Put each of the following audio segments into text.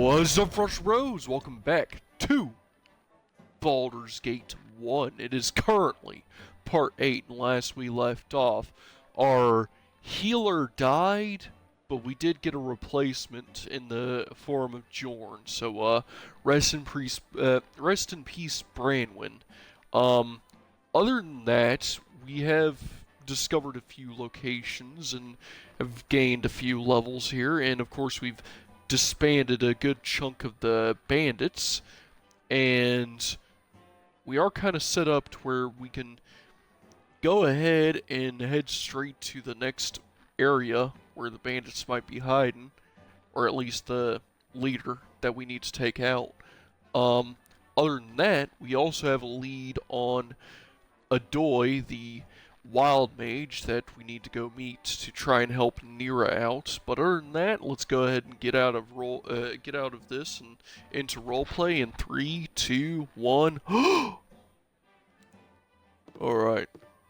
What's up, Fresh Rose? Welcome back to Baldur's Gate 1. It is currently part 8, and last we left off, our healer died, but we did get a replacement in the form of Jorn. So, rest in peace, Branwyn. Other than that, we have discovered a few locations and have gained a few levels here, and of course we've disbanded a good chunk of the bandits, and we are kind of set up to where we can go ahead and head straight to the next area where the bandits might be hiding, or at least the leader that we need to take out. Other than that, we also have a lead on Adoy, the wild mage that we need to go meet to try and help Nira out. But other than that, let's go ahead and get out of this and into roleplay in 3, 2, 1. All right,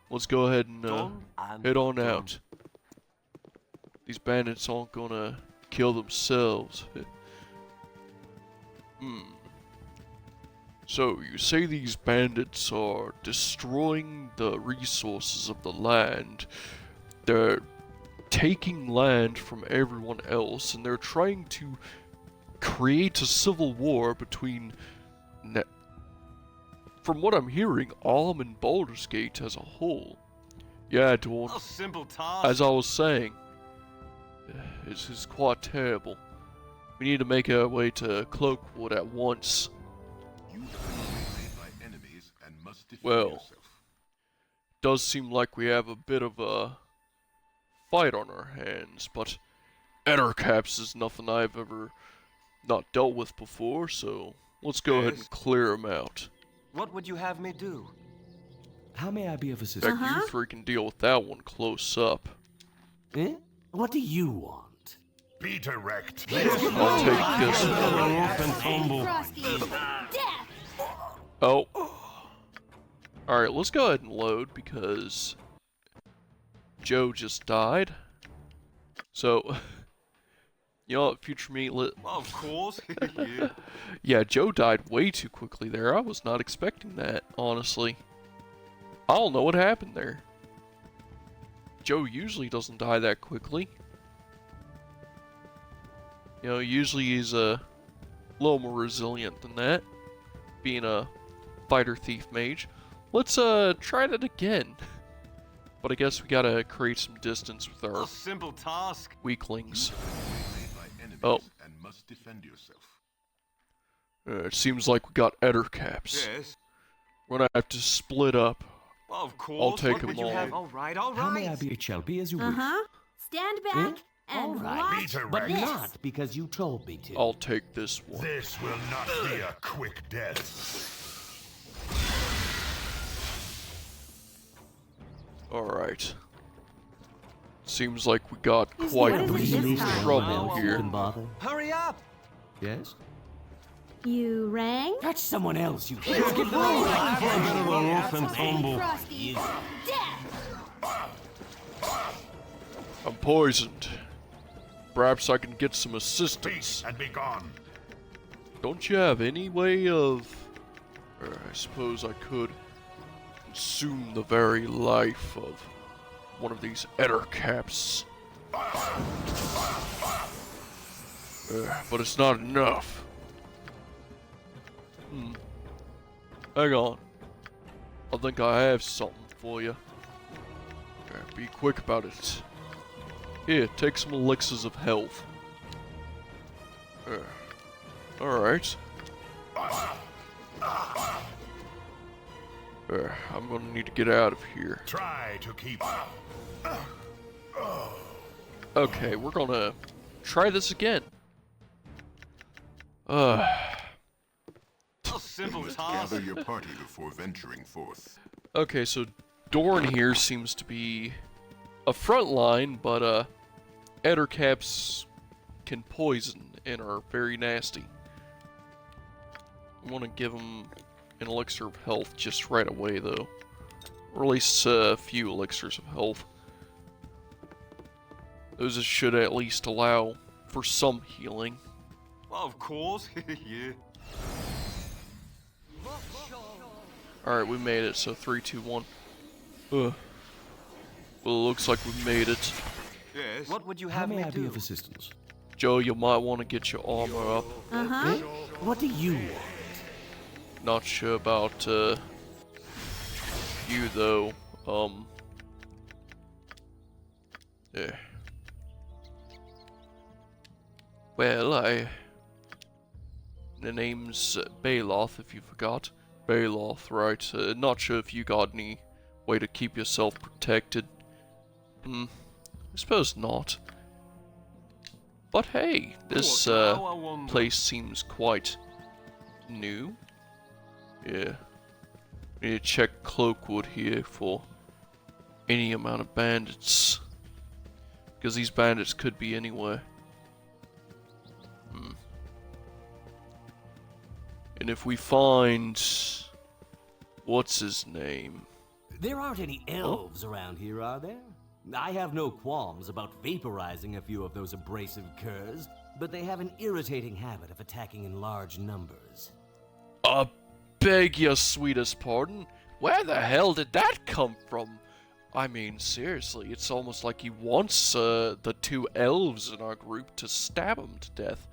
let's go ahead and head on out. These bandits aren't gonna kill themselves. So, you say these bandits are destroying the resources of the land. They're taking land from everyone else, and they're trying to create a civil war between, from what I'm hearing, Alm and Baldur's Gate as a whole. Yeah, Dawn. A simple task. As I was saying, this is quite terrible. We need to make our way to Cloakwood at once. Well, does seem like we have a bit of a fight on our hands, but Ettercaps is nothing I've ever not dealt with before, so let's go ahead and clear them out. What would you have me do? How may I be of assistance? In fact, you three can deal with that one close up. Eh? What do you want? prt8. I'll take this one. Oh. Alright, let's go ahead and load because Joe just died. So, you know what, future me, Of course. yeah, Joe died way too quickly there. I was not expecting that, honestly. I don't know what happened there. Joe usually doesn't die that quickly. You know, usually he's a little more resilient than that, being a fighter thief mage. Let's try that again. But I guess we gotta create some distance with our A simple task. weaklings. Oh. And must defend yourself. It seems like we got Ettercaps. Yes. We're gonna have to split up. Of course. I'll take What would them you all. have? All right. How may I be? It shall be as you wish. Stand back All and right. watch But this. not because you told me to. I'll take this one. This will not be a quick death. Alright. Seems like we got quite a What bit is of this time? trouble You here. can bother. Hurry up. Yes? You rang? That's someone else, you Frosty. Death! I'm poisoned. Perhaps I can get some assistance. Peace and be gone. Don't you have any way of... I suppose I could consume the very life of one of these Ettercaps. But it's not enough. Hang on. I think I have something for you. Be quick about it. Here, take some elixirs of health. Alright. I'm gonna need to get out of here. Try to keep. Okay, we're gonna try this again. A simple task. Gather your party before venturing forth. Okay, so Dorn here seems to be a front line, but Ettercaps can poison and are very nasty. I want to give him an elixir of health just right away, though. Or at least a few elixirs of health. Those should at least allow for some healing. Of course. Yeah. Alright, we made it, so 3, 2, 1. Ugh. Well, it looks like we made it. Yes. What would you How have may me I be do? of assistance? Joe, you might want to get your armor up. Uh-huh. Eh? What do you want? Not sure about, you, though. Yeah. Well, the name's Baloth, if you forgot. Baloth, right? Not sure if you got any way to keep yourself protected. I suppose not. But hey, this What now, I wonder? place seems quite new. Yeah. We need to check Cloakwood here for any amount of bandits. Because these bandits could be anywhere. And if we find... what's his name? There aren't any elves around here, are there? I have no qualms about vaporizing a few of those abrasive curs, but they have an irritating habit of attacking in large numbers. Beg your sweetest pardon? Where the hell did that come from? I mean, seriously, it's almost like he wants the 2 elves in our group to stab him to death.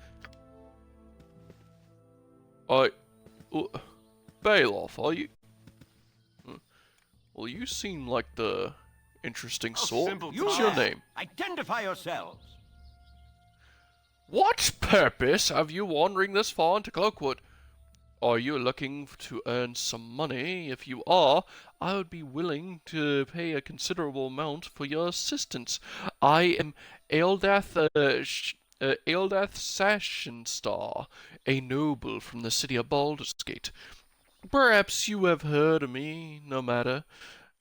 Baloth, are you? Well, you seem like the interesting sort. simple What's your task. name? Identify yourselves. What purpose have you wandering this far into Cloakwood? Are you looking to earn some money? If you are, I would be willing to pay a considerable amount for your assistance. I am Ealdath Sashenstar, a noble from the city of Baldur's Gate. Perhaps you have heard of me, no matter.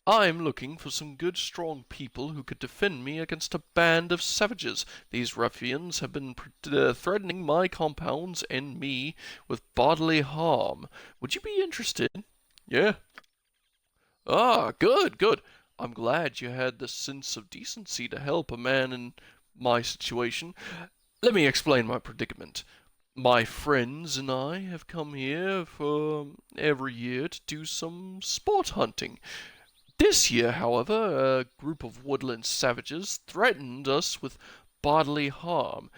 I'm looking for some good, strong people who could defend me against a band of savages. These ruffians have been threatening my compounds and me with bodily harm. Would you be interested? Yeah. Ah, good, good. I'm glad you had the sense of decency to help a man in my situation. Let me explain my predicament. My friends and I have come here for every year to do some sport hunting. This year, however, a group of woodland savages threatened us with bodily harm.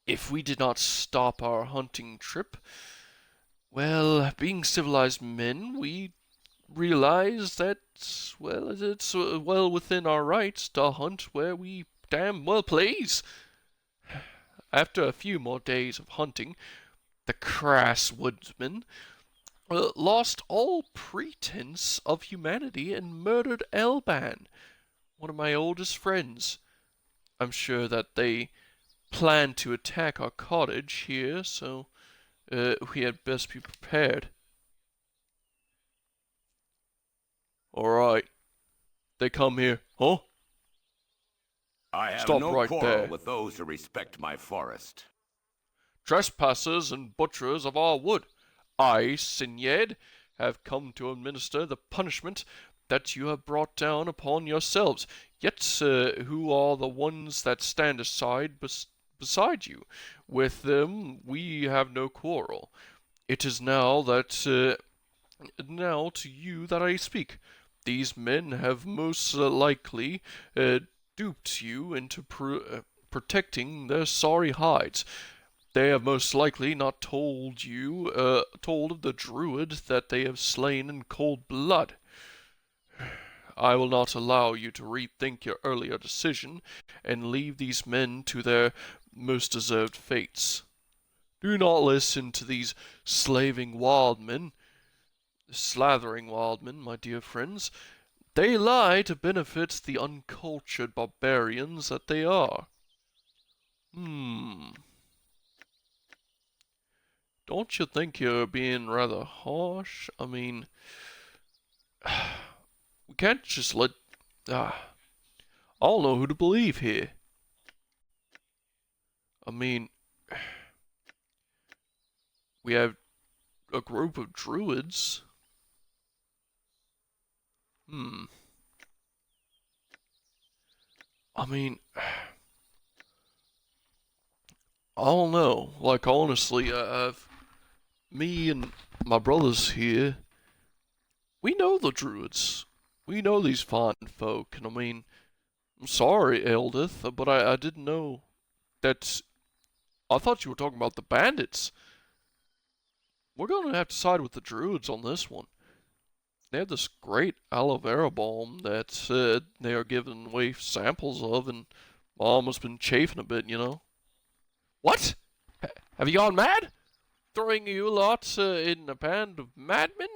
If we did not stop our hunting trip, well, being civilized men, we realized that, well, it's well within our rights to hunt where we damn well please. After a few more days of hunting, the crass woodsman lost all pretense of humanity and murdered Elban, one of my oldest friends. I'm sure that they plan to attack our cottage here, so we had best be prepared. Alright. They come here. Huh? I have Stop no right quarrel there. with those who respect my forest. Trespassers and butchers of our wood. I, Sinyed, have come to administer the punishment that you have brought down upon yourselves. Yet who are the ones that stand aside beside you? With them we have no quarrel. It is now to you that I speak. These men have most likely duped you into protecting their sorry hides. They have most likely not told of the druid that they have slain in cold blood. I will not allow you to rethink your earlier decision and leave these men to their most deserved fates. Do not listen to these slathering wildmen, my dear friends. They lie to benefit the uncultured barbarians that they are. Don't you think you're being rather harsh? I mean, we can't just let... I don't know who to believe here. I mean, we have a group of druids. I mean, I don't know. Like, honestly, me and my brothers here, we know the druids. We know these fine folk, and I mean, I'm sorry, Eldith, but I didn't know that. I thought you were talking about the bandits. We're gonna have to side with the druids on this one. They have this great aloe vera balm that they are giving away samples of, and Mom has been chafing a bit, you know. What? Have you gone mad? Throwing you lot in a band of madmen?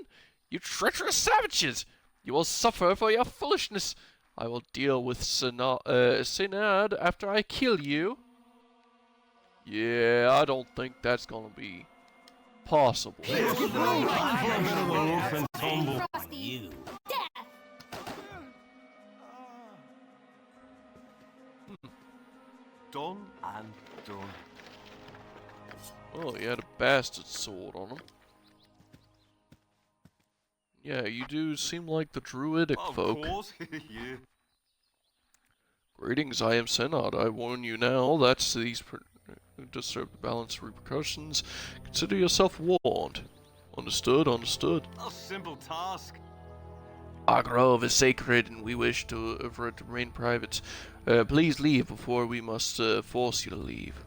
You treacherous savages! You will suffer for your foolishness. I will deal with Synod after I kill you. Yeah, I don't think that's gonna be possible. Frosty, death! Done and done. Oh, he had a bastard sword on him. Yeah, you do seem like the druidic Of folk. course, yeah. Greetings, I am Synod. I warn you now that these disturb the balance repercussions. Consider yourself warned. Understood, understood. A simple task. Our grove is sacred and we wish for it to remain private. Please leave before we must force you to leave.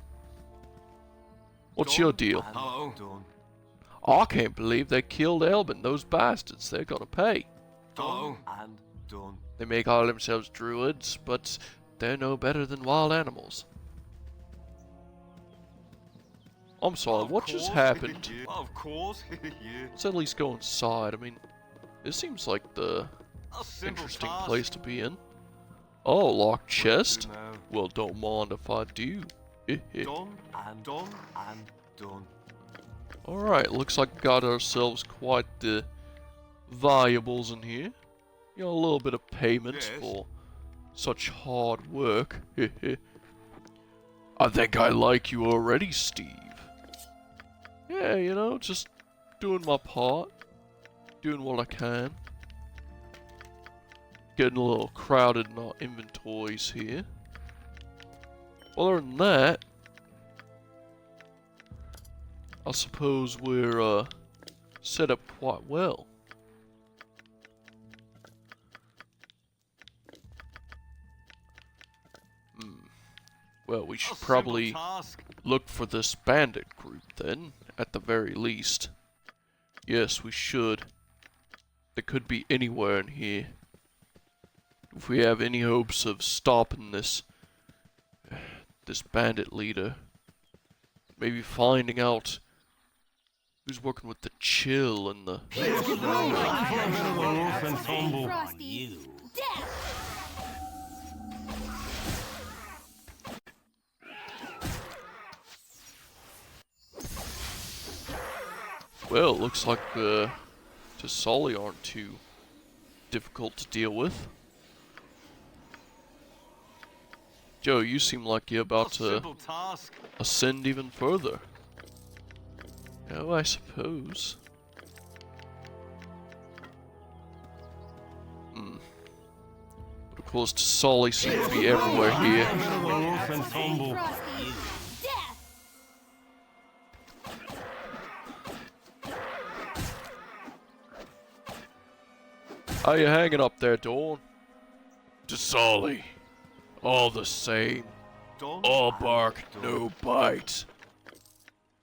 What's your deal? Hello. Done. I can't believe they killed Elbin, those bastards. They're gonna pay. Done and done. They may call themselves druids, but they're no better than wild animals. I'm sorry, Of what just course, happened? yeah. Of course, yeah. Let's at least go inside. I mean, this seems like the A simple interesting task. place to be in. Oh, locked chest? Now. Well, don't mind if I do. Done and done and done. Alright, looks like we got ourselves quite the valuables in here. You know, a little bit of payment Yes. for such hard work. I think I like you already, Steve. Yeah, you know, just doing my part. Doing what I can. Getting a little crowded in our inventories here. Other than that, I suppose we're set up quite well. Well, we should probably look for this bandit group then, at the very least. Yes, we should. They could be anywhere in here. If we have any hopes of stopping this bandit leader, maybe finding out who's working with the chill and the... Frosty, death! Well, it looks like the Tisali aren't too difficult to deal with. Joe, you seem like you're about to ascend even further. Oh, I suppose. But of course, Tisali seem to be everywhere here. Frosty, death! How you hanging up there, Dawn? Tisali. All the same. All bark, no bite.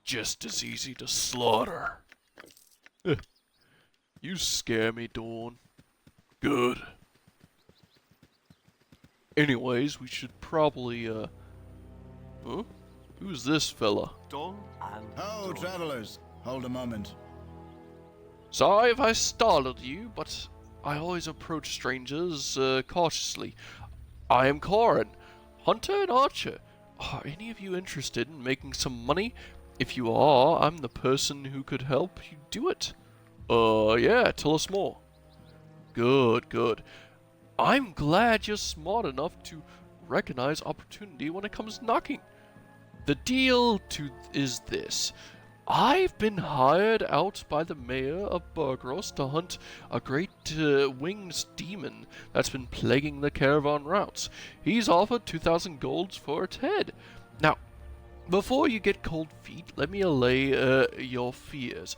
Just as easy to slaughter. You scare me, Dawn. Good. Anyways, we should probably, Huh? Who's this fella? Ho, travelers. Hold a moment. Sorry if I startled you, but I always approach strangers, cautiously. I am Corin, hunter and archer. Are any of you interested in making some money? If you are, I'm the person who could help you do it. Yeah, tell us more. Good, good. I'm glad you're smart enough to recognize opportunity when it comes knocking. The deal is this. I've been hired out by the mayor of Burgros to hunt a great winged demon that's been plaguing the caravan routes. He's offered 2,000 golds for its head. Now, Before you get cold feet, let me allay your fears.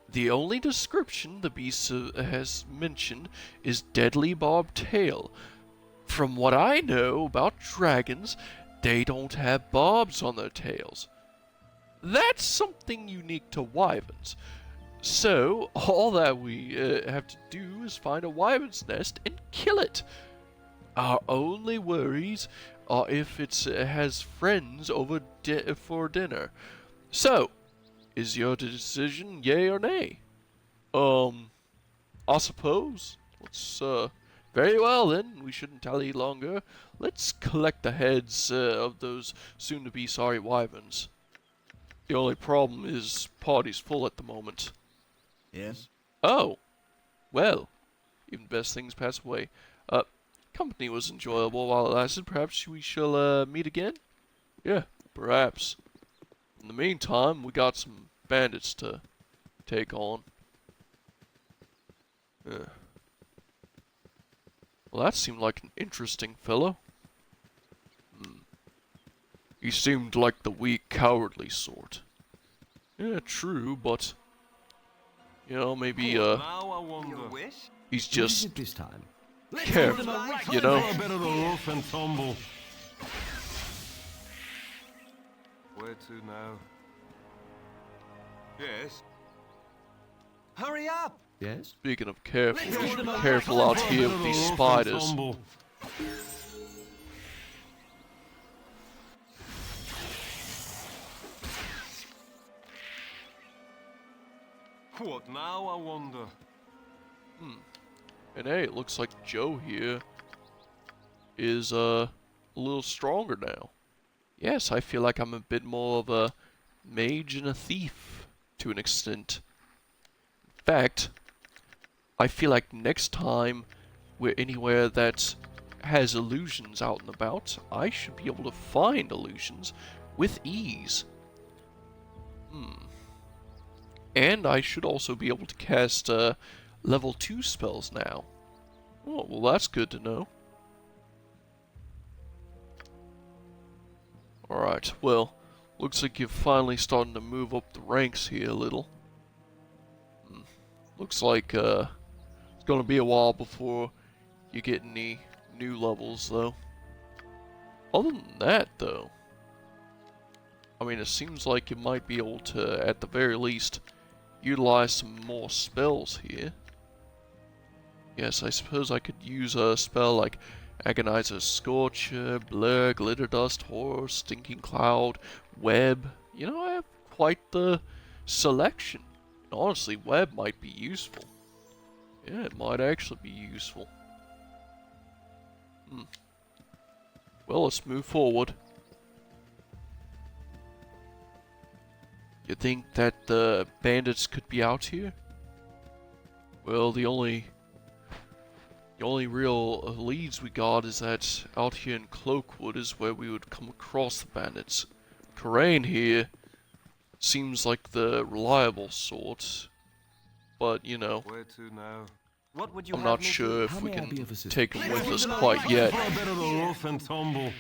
The only description the beast has mentioned is deadly barbed tail. From what I know about dragons, they don't have barbs on their tails. That's something unique to wyverns. So, all that we have to do is find a wyvern's nest and kill it. Our only worries are if it has friends over for dinner. So, is your decision yay or nay? I suppose. Let's, very well then, we shouldn't tally longer. Let's collect the heads of those soon-to-be sorry wyverns. The only problem is party's full at the moment. Yes? Oh, well, even best things pass away. Company was enjoyable while it lasted. Perhaps we shall, meet again? Yeah, perhaps. In the meantime, we got some bandits to take on. Well, that seemed like an interesting fellow. He seemed like the weak, cowardly sort. Yeah, true, but... You know, maybe, Now I wonder. he's What is just it this time? careful, you know? A bit of the rough and tumble. Where to now? Yes. Hurry up! Yes? Speaking of careful, we should be careful out here with these spiders. What now I wonder? And hey, it looks like Joe here is, a little stronger now. Yes, I feel like I'm a bit more of a mage and a thief, to an extent. In fact, I feel like next time we're anywhere that has illusions out and about, I should be able to find illusions with ease. And I should also be able to cast, level 2 spells now. Oh, well that's good to know. Alright, well, looks like you're finally starting to move up the ranks here a little. Looks like, it's gonna be a while before you get any new levels, though. Other than that, though, I mean, it seems like you might be able to, at the very least, utilize some more spells here. Yes, I suppose I could use a spell like Agonizer, Scorcher, Blur, Glitter Dust, Horror, Stinking Cloud, Web. You know, I have quite the selection. Honestly, Web might be useful. Yeah, it might actually be useful. Well, let's move forward. You think that the bandits could be out here? Well, the only real leads we got is that out here in Cloakwood is where we would come across the bandits. Karain here seems like the reliable sort, but you know, Where to now? What would you I'm have not me sure do? if How we may I be of can assistance? take them with us quite yet. A bit of the rough and tumble.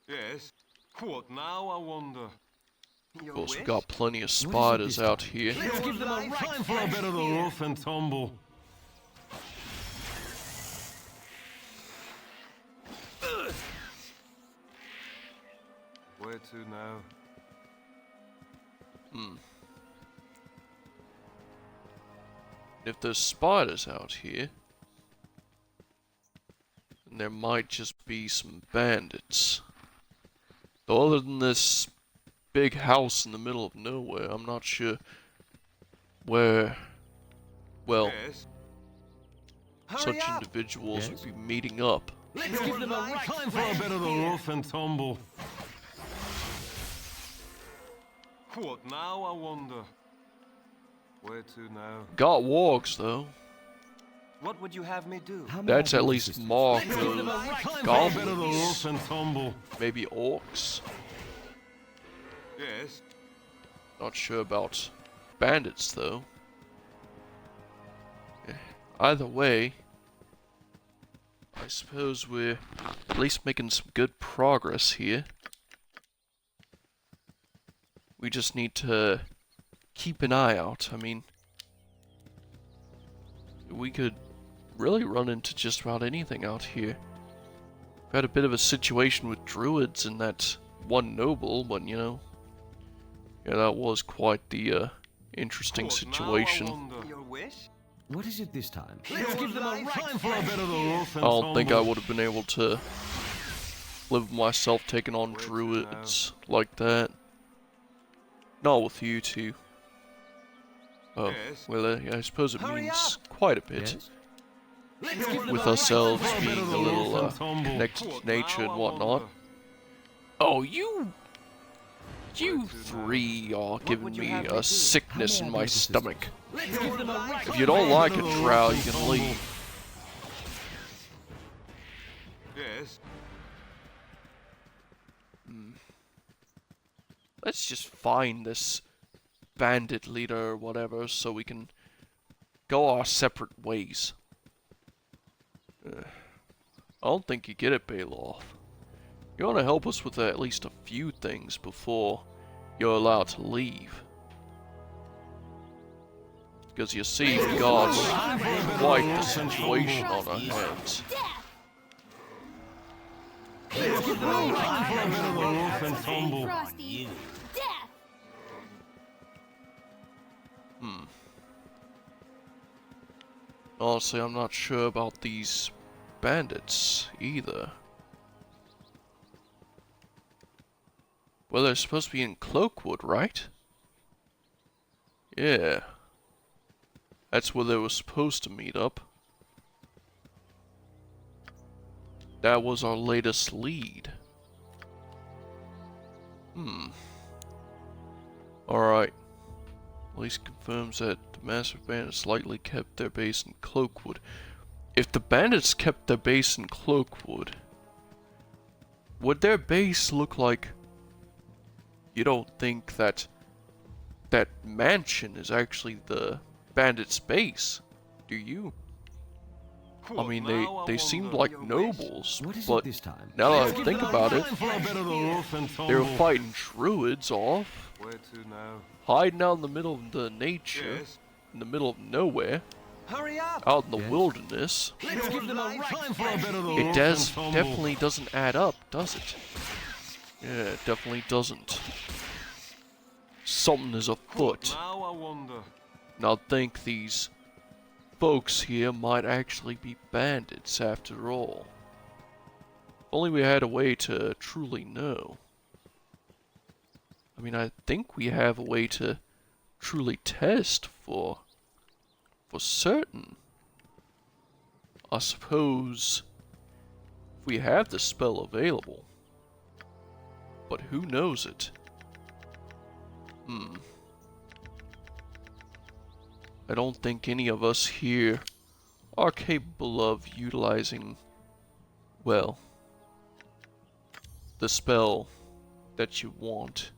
Yes. What now I wonder? Of course, we've got plenty of spiders out here. Let's give them a time for a bit of the rough and tumble. Where to now? If there's spiders out here, then there might just be some bandits. Though other than this big house in the middle of nowhere, I'm not sure where, well, Yes. such Hurry up! individuals Yes? would be meeting up. Let's give them a time for a bit of the rough and tumble. What now I wonder? Where to now? Got wargs though. What would you have me do? How may I That's be at of least assistance? mark Time for a bit of the goblins. rough and tumble. Maybe orcs. Yes. Not sure about bandits though. Either way, I suppose we're at least making some good progress here. We just need to keep an eye out. I mean, we could really run into just about anything out here. We've had a bit of a situation with druids and that one noble, but you know, yeah, that was quite the interesting situation. Your wish? What is it this time? Let's give them a time for a bit of the rough I and don't think I tumble. would have been able to live with myself taking on Wait to druids like that. Not with you two. Oh, Yes. well, I suppose it Hurry means quite a bit. Yes? Let's give them With a ourselves time for a bit being of a the little rough and tumble. connected What to nature now, and I whatnot. wonder? Oh, you Wait to three are giving would you me have me a do? sickness How in may I my be of stomach. Let's give them a right If you don't time like for it, a bit of the Drow, rough you and can tumble. leave. Yes. Let's just find this bandit leader or whatever so we can go our separate ways. I don't think you get it, Baloth. You want to help us with at least a few things before you're allowed to leave. Because you see, we got quite the situation on our hands. Let's give them a time for a bit of the rough and tumble. Frosty. Death. Honestly, I'm not sure about these bandits either. Well, they're supposed to be in Cloakwood, right? Yeah. That's where they were supposed to meet up. That was our latest lead. Alright. At least confirms that the massive bandits likely kept their base in Cloakwood. If the bandits kept their base in Cloakwood, would their base look like... You don't think that that mansion is actually the bandits' base, do you? I mean, they seemed like nobles, What is it but this time? now that I Give think them a about it, time for a bit of the rough and they were tumble. fighting druids off, Where to now? hiding out in the middle of the nature, Yes. in the middle of nowhere, Hurry up! out in the Yes. wilderness. Let's give them a time for a bit of the It rough does and tumble. definitely doesn't add up, does it? Yeah, it definitely doesn't. Something is afoot. Now I wonder. And I think these folks here might actually be bandits after all. If only we had a way to truly know. I mean, I think we have a way to truly test for certain. I suppose if we have the spell available. But who knows it? I don't think any of us here are capable of utilizing, well, the spell that you want.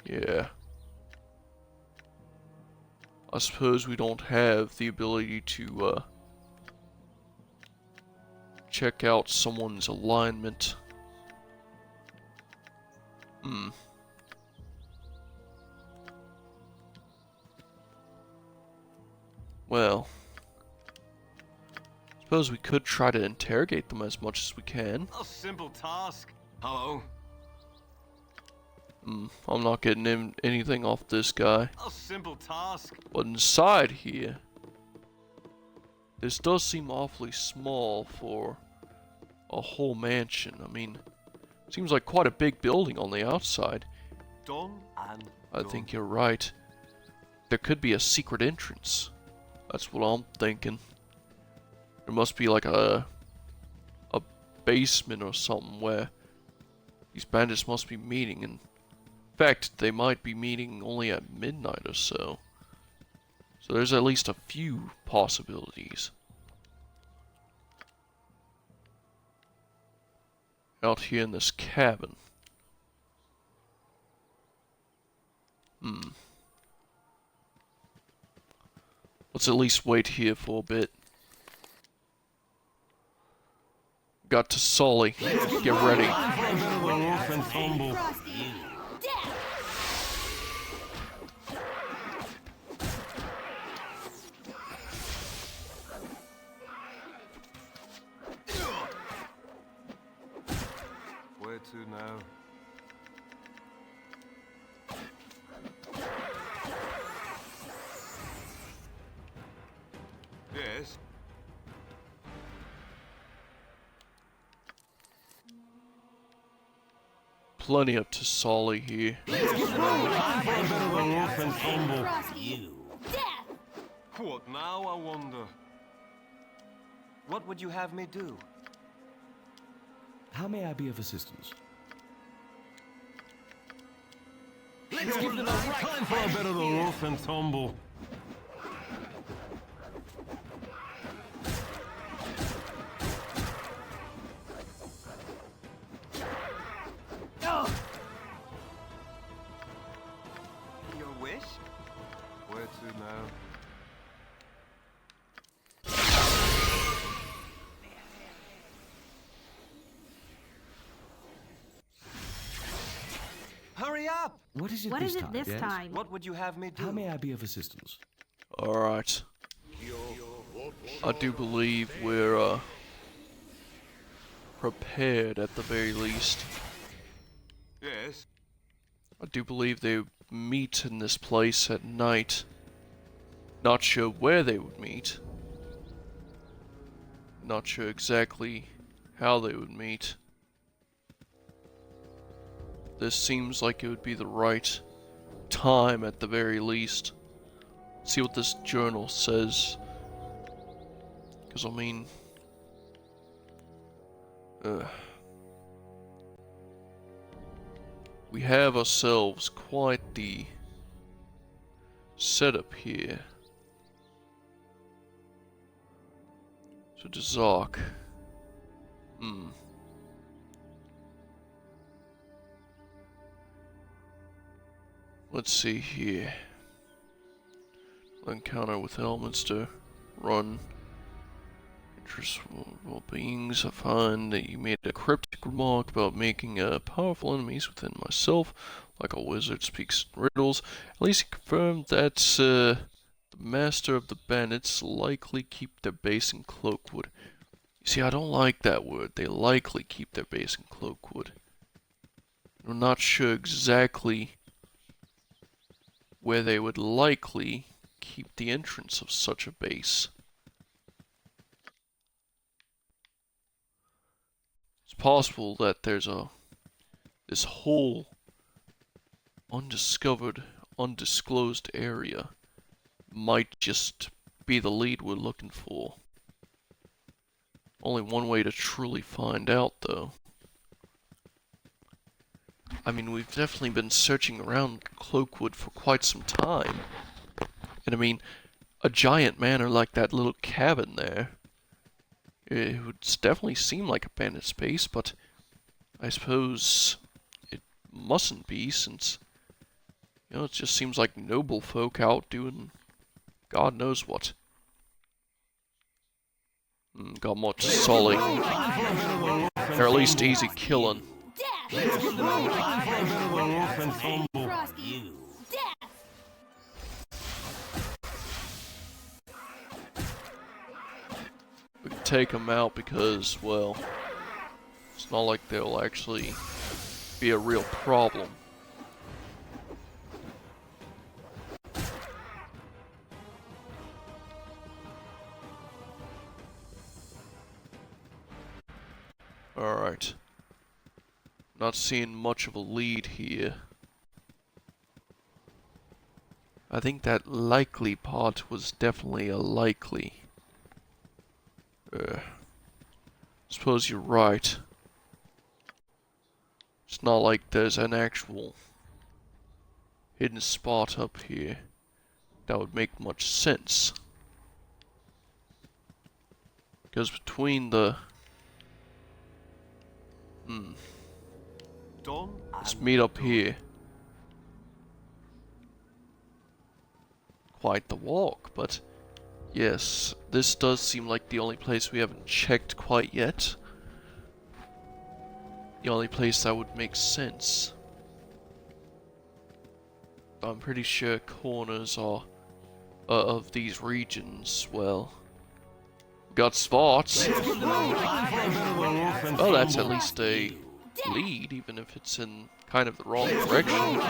Yeah. I suppose we don't have the ability to, check out someone's alignment. Well, suppose we could try to interrogate them as much as we can. A simple task. Hello. I'm not getting anything off this guy. A simple task. But inside here, this does seem awfully small for a whole mansion. I mean, seems like quite a big building on the outside. Done and I done. think you're right. There could be a secret entrance. That's what I'm thinking. There must be like a basement or something where these bandits must be meeting. And in fact, they might be meeting only at midnight or so. So there's at least a few possibilities. Out here in this cabin. Let's at least wait here for a bit. Got to Sully. Get ready. Rough and tumble. Frosty. Death. Where to now? Yes. Plenty up to Sully here. Rough and tumble. Frosty. Death. What now, I wonder? What would you have me do? How may I be of assistance? Time for a bit of the rough and tumble. Your wish? Where to now? Hurry up! What is it What this is time? it this yes? time? What would you have me do? How may I be of assistance? Alright. I do believe we're, prepared at the very least. Yes. I do believe they meet in this place at night. Not sure where they would meet. Not sure exactly how they would meet. This seems like it would be the right time at the very least. See what this journal says. Because, I mean... we have ourselves quite the setup here. So, Dazak. Let's see here. Encounter with elements to run. Interesting beings. I find that you made a cryptic remark about making powerful enemies within myself. Like a wizard speaks in riddles. At least you confirmed that the master of the bandits likely keep their base in Cloakwood. You see, I don't like that word. They likely keep their base in Cloakwood. I'm not sure exactly where they would likely keep the entrance of such a base. It's possible that there's this whole undiscovered, undisclosed area might just be the lead we're looking for. Only one way to truly find out, though. I mean, we've definitely been searching around Cloakwood for quite some time. And I mean, a giant manor like that little cabin there, it would definitely seem like a bandit space, but I suppose it mustn't be, since, you know, it just seems like noble folk out doing God knows what. Got more to Sully. Or at least easy killing. Death. Rough and tumble. Frosty. Death. We can take them out because, well, it's not like they'll actually be a real problem. Alright. Not seeing much of a lead here. I think that likely part was definitely a likely. Suppose you're right. It's not like there's an actual hidden spot up here. that would make much sense. Because between the... Done. Let's and meet up done. here. Quite the walk, but yes, this does seem like the only place we haven't checked quite yet. The only place that would make sense. I'm pretty sure corners are of these regions, well, got spots. Oh, that's at least a lead, even if it's in kind of the wrong direction.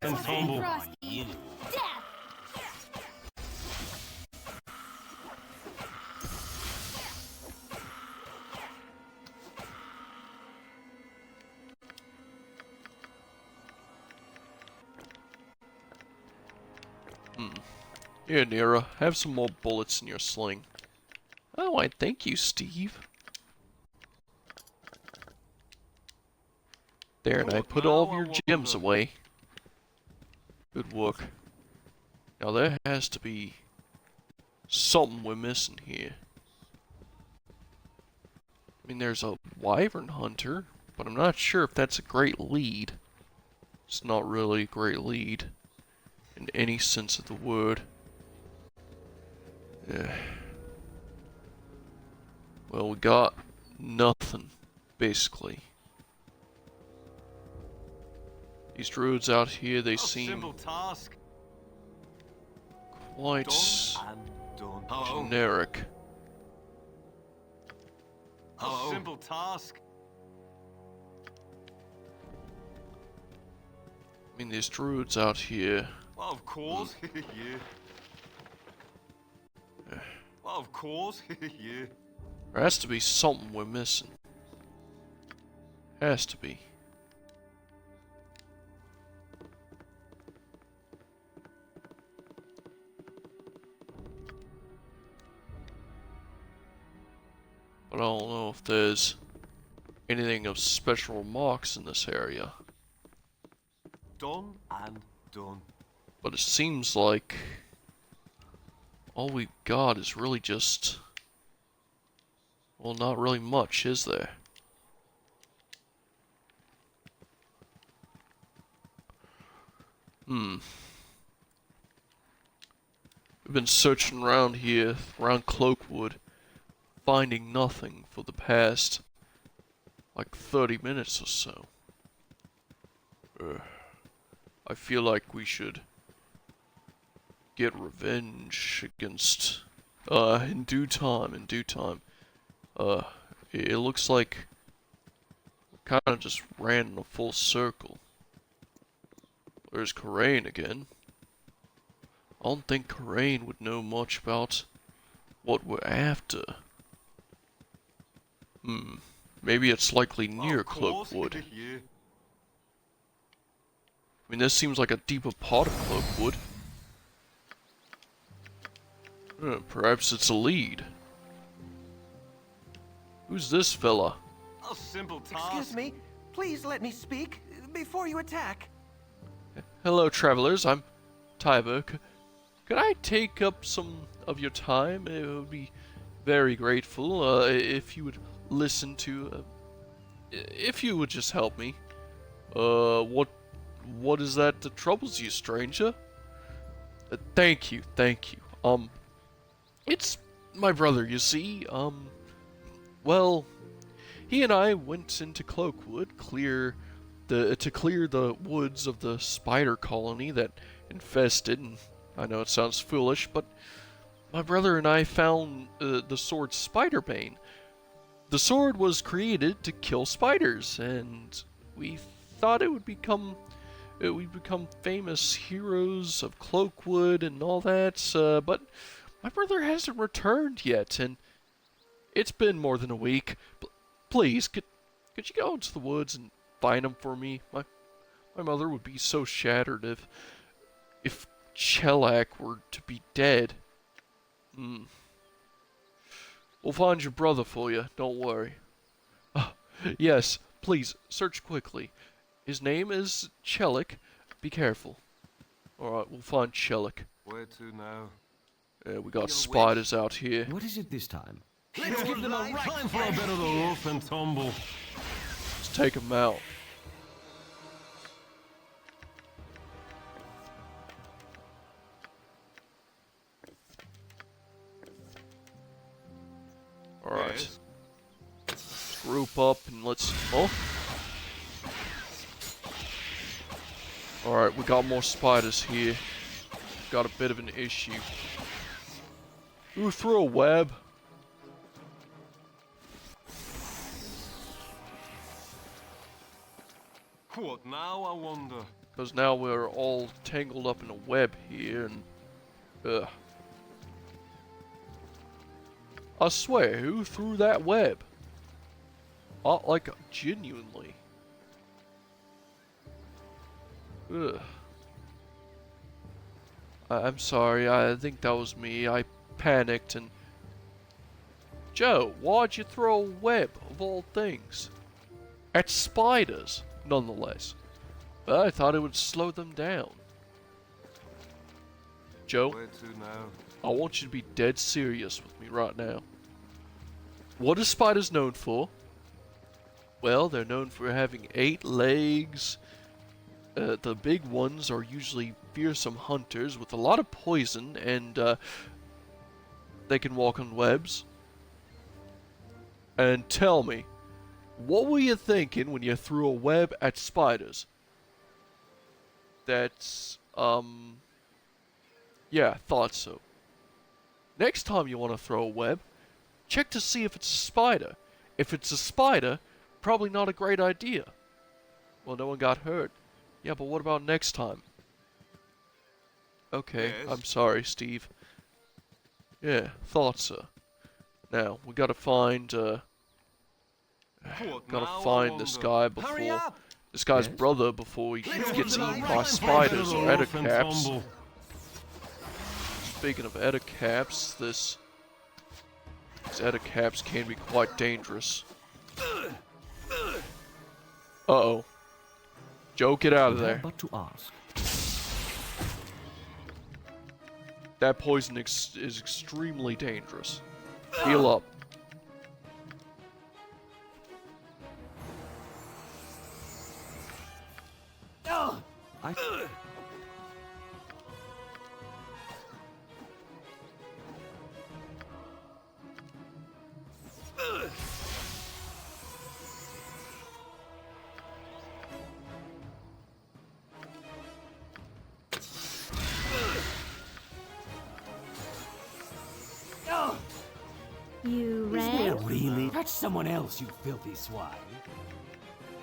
Frosty. Death. Here, Nira, have some more bullets in your sling. Oh, I thank you, Steve. There, and I put all of your gems away. Good work. Now there has to be something we're missing here. I mean, there's a wyvern hunter, but I'm not sure if that's a great lead. It's not really a great lead in any sense of the word. Yeah. Well, we got nothing, basically. These druids out here, they seem Simple task. quite Done and done. Hello. generic. A simple task. I mean, these druids out here, Well, of course. Yeah. Well, of course. Yeah. there has to be something we're missing. Has to be. But I don't know if there's anything of special marks in this area. Done and done. But it seems like all we've got is really just... well, not really much, is there? We've been searching around here, around Cloakwood, finding nothing for the past, like, 30 minutes or so. I feel like we should get revenge against, in due time, it looks like we kind of just ran in a full circle. There's Karain again. I don't think Karain would know much about what we're after. Maybe it's likely near Of course. Cloakwood. Yeah. I mean, this seems like a deeper part of Cloakwood. Perhaps it's a lead. Who's this fella? A simple task. Excuse me. Please let me speak before you attack. Hello, travelers. I'm Tyber. Could I take up some of your time? It would be very grateful if you would listen to... if you would just help me. What is that troubles you, stranger? Thank you. It's my brother, you see. Well, he and I went into Cloakwood, to clear the woods of the spider colony that infested, and I know it sounds foolish, but my brother and I found the sword Spiderbane. The sword was created to kill spiders, and we thought we'd become famous heroes of Cloakwood and all that, but my brother hasn't returned yet, and it's been more than a week. Please, could you go into the woods and find him for me? My mother would be so shattered if Chelak were to be dead. We'll find your brother for you, don't worry. Yes, please, search quickly. His name is Chelik. Be careful. Alright, we'll find Chelik. Where to now? Yeah, we got spiders out here. What is it this time? Let's give them a right time for a bit of the rough and tumble. Let's take them out. Alright. Yes. Group up and let's... Oh! Alright, we got more spiders here. Got a bit of an issue. Ooh, throw a web. What now, I wonder? Because now we're all tangled up in a web here and... Ugh. I swear, who threw that web? Like, genuinely. Ugh. I'm sorry, I think that was me. I panicked and... Joe, why'd you throw a web, of all things? At spiders, nonetheless. I thought it would slow them down. Joe, Where to now? I want you to be dead serious with me right now. What are spiders known for? Well, they're known for having 8 legs. The big ones are usually fearsome hunters with a lot of poison, and they can walk on webs. And tell me, what were you thinking when you threw a web at spiders? That's, yeah, thought so. Next time you want to throw a web, check to see if it's a spider. If it's a spider, probably not a great idea. Well, no one got hurt. Yeah, but what about next time? Okay, Yes. I'm sorry, Steve. Yeah, thought so. Now, we gotta find, What gotta now, I find this wonder? guy Hurry before... up! This guy's Yes? brother before he Let's give gets them a eaten right by time for a bit of spiders the or rough and edicaps. tumble. Speaking of edicaps, these edicaps can be quite dangerous. Uh-oh. Joe, get out of there. But to ask. That poison is extremely dangerous. Heal up. I... You Is there red? really? Touch someone else, you filthy swine.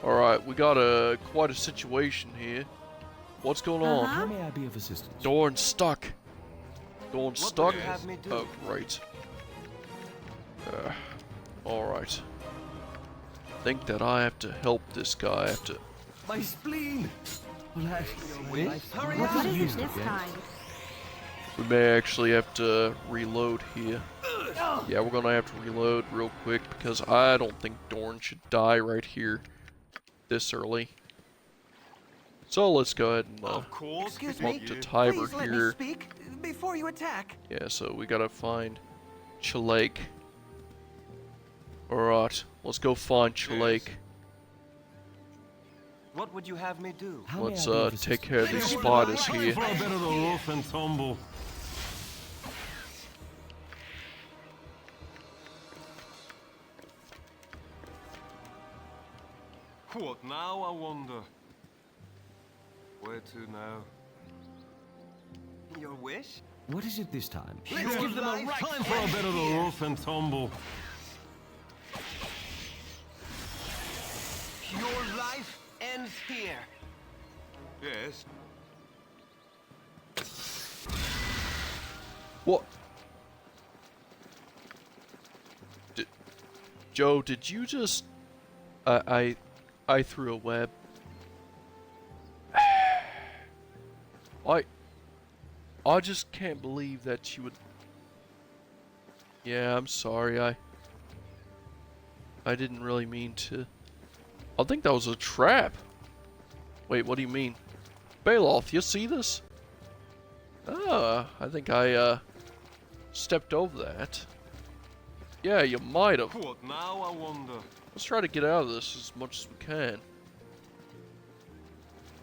Alright, we got quite a situation here. What's going on? How may I be of assistance? Dorn's stuck. Dorn's What stuck? would you have me do? Oh, great. Alright. Think that I have to help this guy. I have to... My spleen! Well, actually, Hurry what up! is What is used it this again? time? We may actually have to reload here. Yeah, we're gonna have to reload real quick because I don't think Dorn should die right here this early. So let's go ahead and Of course. Excuse come me. up to Tiber Please let me here. speak before you attack. Yeah, so we gotta find Chalake. Alright, let's go find Chalake. What would you have me do? How may Let's I be of take assistance? care of these Let's give them a right spiders time here. for a bit of the rough and tumble. What now, I wonder? Where to now? Your wish? What is it this time? Let's give them a right time for a bit of the rough and tumble. Your life ends here. Yes. What? Joe, did you just... I threw a web. I just can't believe that you would... Yeah, I'm sorry, I didn't really mean to... I think that was a trap. Wait, what do you mean? Bailoff, you see this? I think I, stepped over that. Yeah, you might have. What now, I wonder? Let's try to get out of this as much as we can.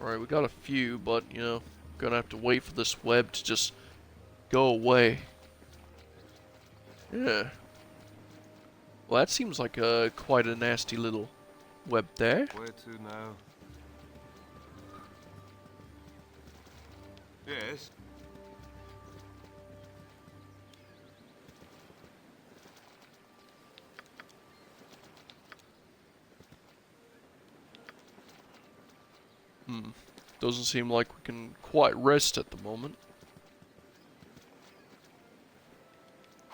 Alright, we got a few, but, you know, gonna have to wait for this web to just go away. Yeah. Well, that seems like quite a nasty little web there. Where to now? Yes? Doesn't seem like we can quite rest at the moment.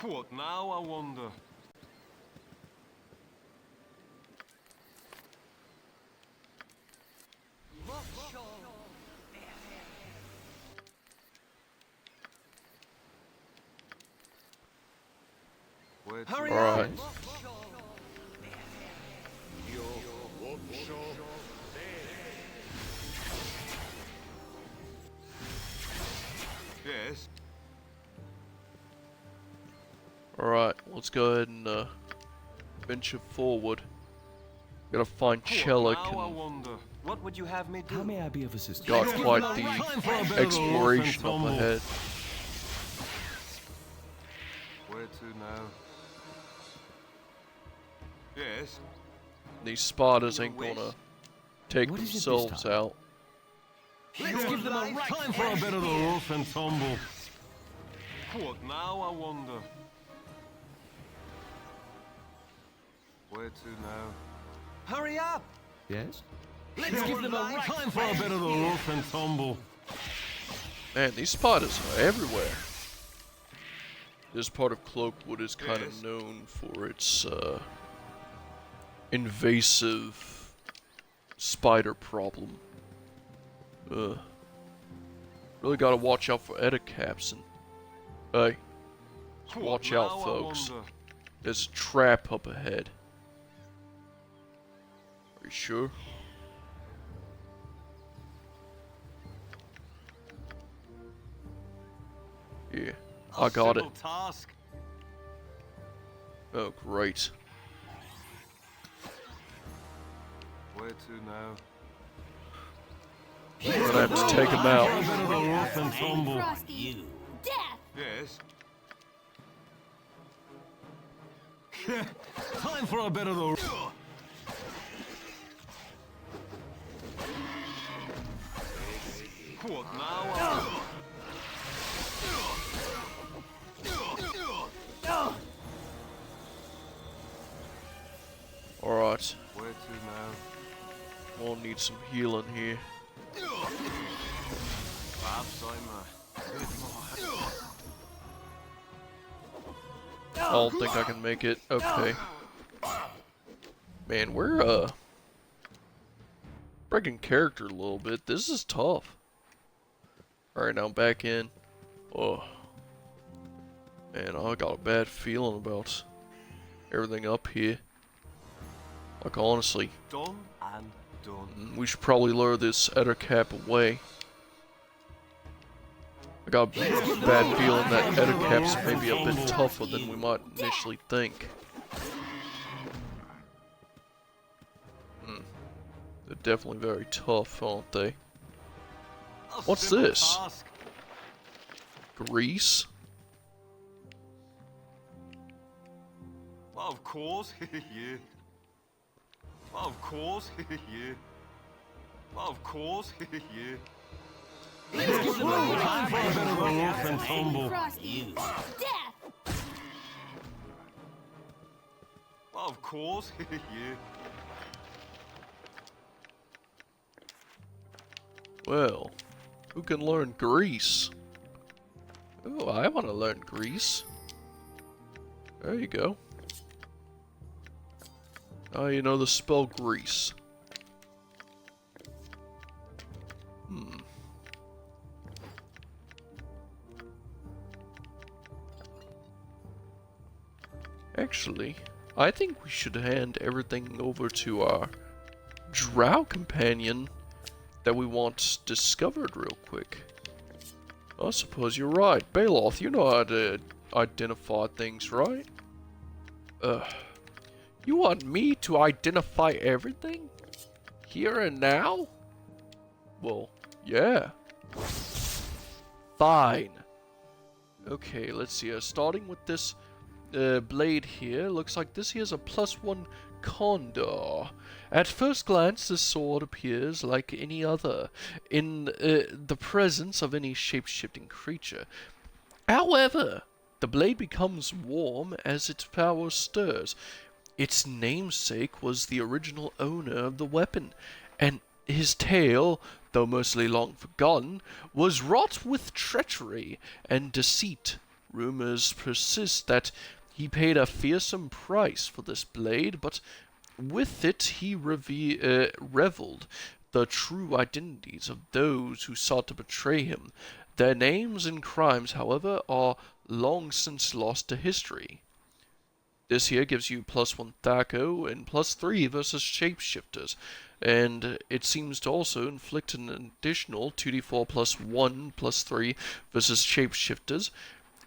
What now, I wonder? Where to Alright. Yes? Alright, let's go ahead and venture forward. Gotta find Chellic Now, I and wonder. What would you have me do? How may I be of assistance? got quite Time for a bit the of exploration rough up and ahead. Where to now? Yes? These spotters ain't gonna take What is it this themselves time? out. Let's give them a time for a bit of the rough and tumble. What now, I wonder? Where to now? Hurry up! Yes? Let's give them a time for a bit of the rough and tumble. Man, these spotters are everywhere. This part of Cloakwood is kind Yes. of known for its invasive spider problem. Really gotta watch out for Eticaps and hey, just What watch now, out, I folks. wonder? There's a trap up ahead. Are you sure? Yeah, I got it. Simple task. Oh, great. Where to now? We're gonna have to take him out. A bit of the rough and tumble. Frosty. Death. Yes? Time for a bit of the... What now, I wonder? Alright, Where to now? we'll need some healing here. Perhaps I'm a bit more. I don't think I can make it. Okay. Man, we're breaking character a little bit. This is tough. Alright, now back in. Oh. Man, I got a bad feeling about everything up here. Like, honestly, Done and done. we should probably lure this Ettercap away. I got a bad feeling that Ettercaps may be a bit tougher than we might initially think. They're definitely very tough, aren't they? A What's simple this? task. Grease? Of course, yeah. Of course, yeah. Of course, yeah. Time for a bit of the rough and tumble. Frosty. Death. Of course, yeah. Well, who can learn grease? Oh, I want to learn grease. There you go. Oh, you know the spell grease. Actually, I think we should hand everything over to our drow companion that we want discovered real quick. I suppose you're right. Baloth, you know how to identify things, right? You want me to identify everything? Here and now? Well, yeah. Fine. Okay, let's see. Starting with this blade here, looks like this here's a +1 condor. At first glance, this sword appears like any other in the presence of any shape-shifting creature. However, the blade becomes warm as its power stirs. Its namesake was the original owner of the weapon, and his tale, though mostly long forgotten, was wrought with treachery and deceit. Rumors persist that he paid a fearsome price for this blade, but with it he revealed the true identities of those who sought to betray him. Their names and crimes, however, are long since lost to history. This here gives you +1 Thaco and +3 versus shapeshifters, and it seems to also inflict an additional 2d4 +1 +3 versus shapeshifters.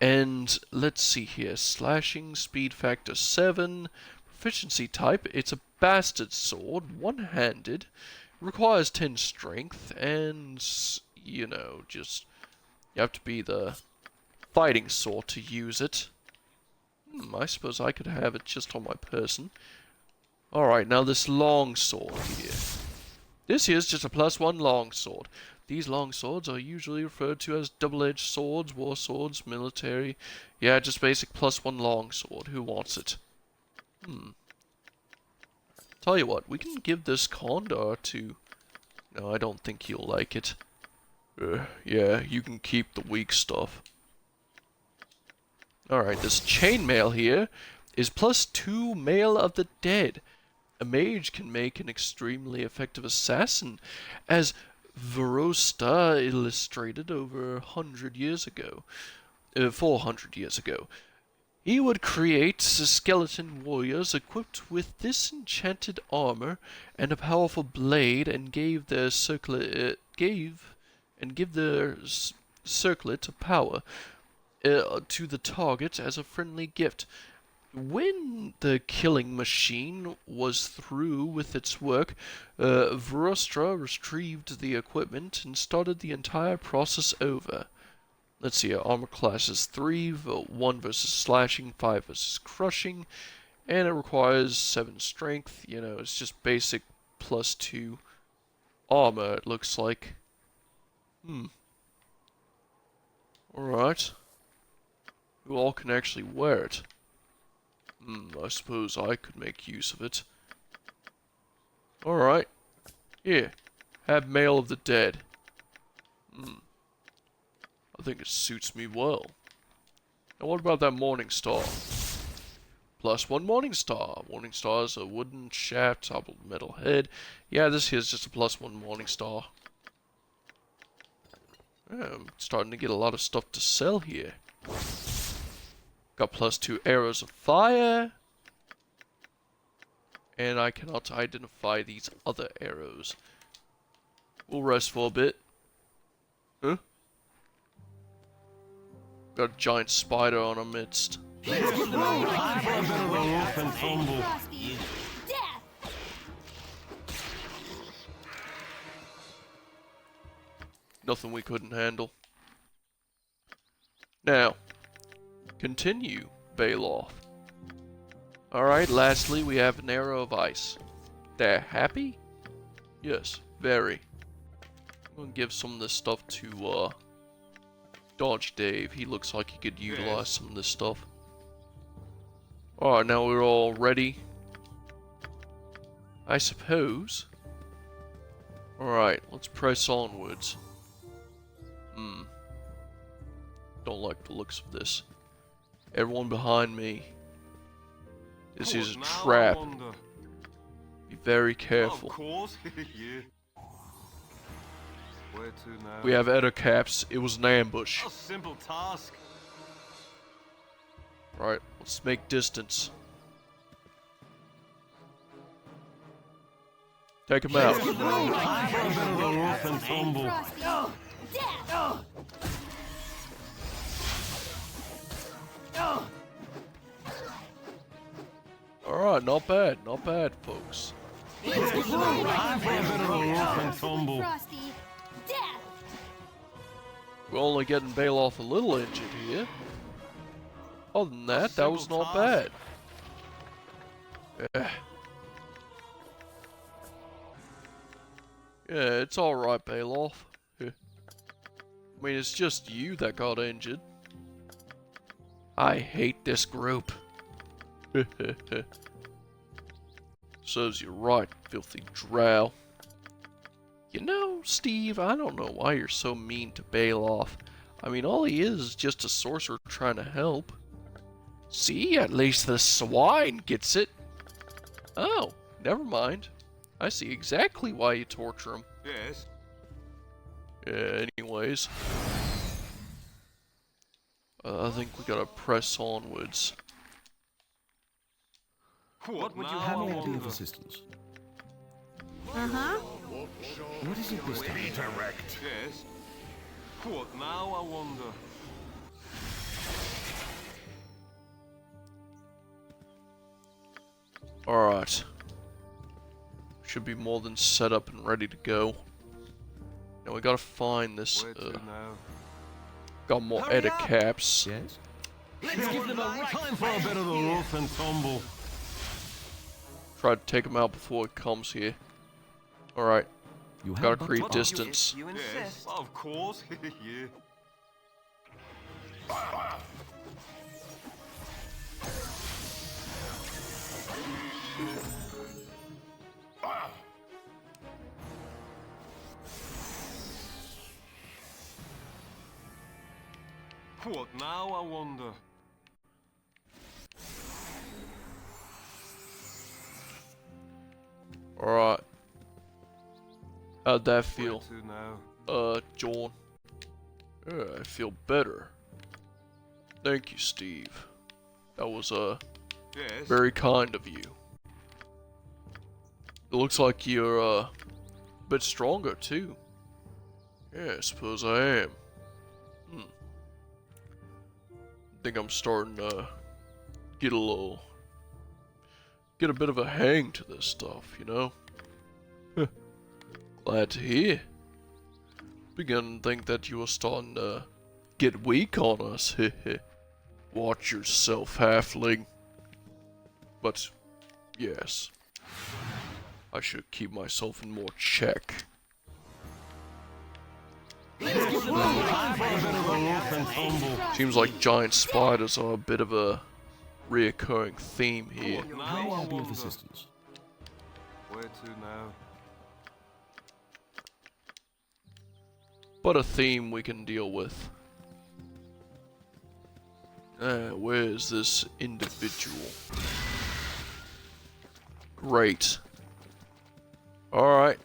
And let's see here, slashing, speed factor 7, proficiency type, it's a bastard sword, one-handed, requires 10 strength, and, you know, just, you have to be the fighting sort to use it. I suppose I could have it just on my person. Alright, now this long sword here. This here's just a +1 long sword. These long swords are usually referred to as double-edged swords, war swords, military. Yeah, just basic +1 long sword. Who wants it? Tell you what, we can give this condor to... No, I don't think you'll like it. Yeah, you can keep the weak stuff. Alright, this chainmail here is +2 Mail of the Dead. A mage can make an extremely effective assassin, as Verosta illustrated over 100 years ago. 400 years ago. He would create skeleton warriors equipped with this enchanted armor and a powerful blade, and give their circlet of power to the target as a friendly gift. When the killing machine was through with its work, Vrostra retrieved the equipment and started the entire process over. Let's see, armor class is 3, 1 versus slashing, 5 versus crushing, and it requires 7 strength. You know, it's just basic +2 armor, it looks like. Alright. Who all can actually wear it? I suppose I could make use of it. Alright. Here. Have Mail of the Dead. I think it suits me well. Now what about that Morning Star? +1 Morning Star. Morning Star is a wooden shaft, top of metal head. Yeah, this here's just a +1 Morning Star. I'm starting to get a lot of stuff to sell here. Got +2 arrows of fire. And I cannot identify these other arrows. We'll rest for a bit. Huh? Got a giant spider on our midst. Frosty. Death. Nothing we couldn't handle. Now, continue, Baloth. Alright, lastly, we have an arrow of ice. They're happy? Yes, very. I'm gonna give some of this stuff to, Dodge Dave. He looks like he could utilize some of this stuff. Alright, now we're all ready. I suppose. Alright, let's press onwards. Don't like the looks of this. Everyone behind me. This is a trap. Be very careful. Of course, yeah. Where to now? We have Edda caps. It was an ambush. A simple task. Right, let's make distance. Take him out. Frosty. Death. Alright, not bad, folks. Time for a bit of a rough and tumble. Frosty, death! We're only getting Bailoff a little injured here. Other than that, that was not bad. Yeah, it's alright, Bailoff. I mean, it's just you that got injured. I hate this group. Serves you right, filthy drow. You know, Steve, I don't know why you're so mean to Bailoff. I mean, all he is just a sorcerer trying to help. See, at least the swine gets it. Oh, never mind. I see exactly why you torture him. Yes. Yeah, anyways. I think we gotta press onwards. What would you How have may I be of wonder? assistance? Uh-huh. What is it this time? Redirect. Yes. What now, I wonder? Alright. Should be more than set up and ready to go. Now we gotta find this, Where to now? got more Hurry edit up! caps. Yes? Let's give them a right Time for a bit of a rough and tumble. Try to take him out before it comes here. Alright, You have gotta but create one- distance. You Yes, insist. of course. Yeah. What now, I wonder? Alright. How'd that Where feel? to now? John. Yeah, I feel better. Thank you, Steve. That was, Yes. very kind of you. It looks like you're, a bit stronger, too. Yeah, I suppose I am. Think I'm starting to get a bit of a hang to this stuff, you know? Glad to hear. Beginning to think that you were starting to get weak on us. Watch yourself, halfling. But, yes. I should keep myself in more check. Time for a bit of a rough and tumble. Seems like giant spiders are a bit of a reoccurring theme here. What How may now, I I be of wonder? assistance? Where to now? But a theme we can deal with. Where is this individual? Great. Alright.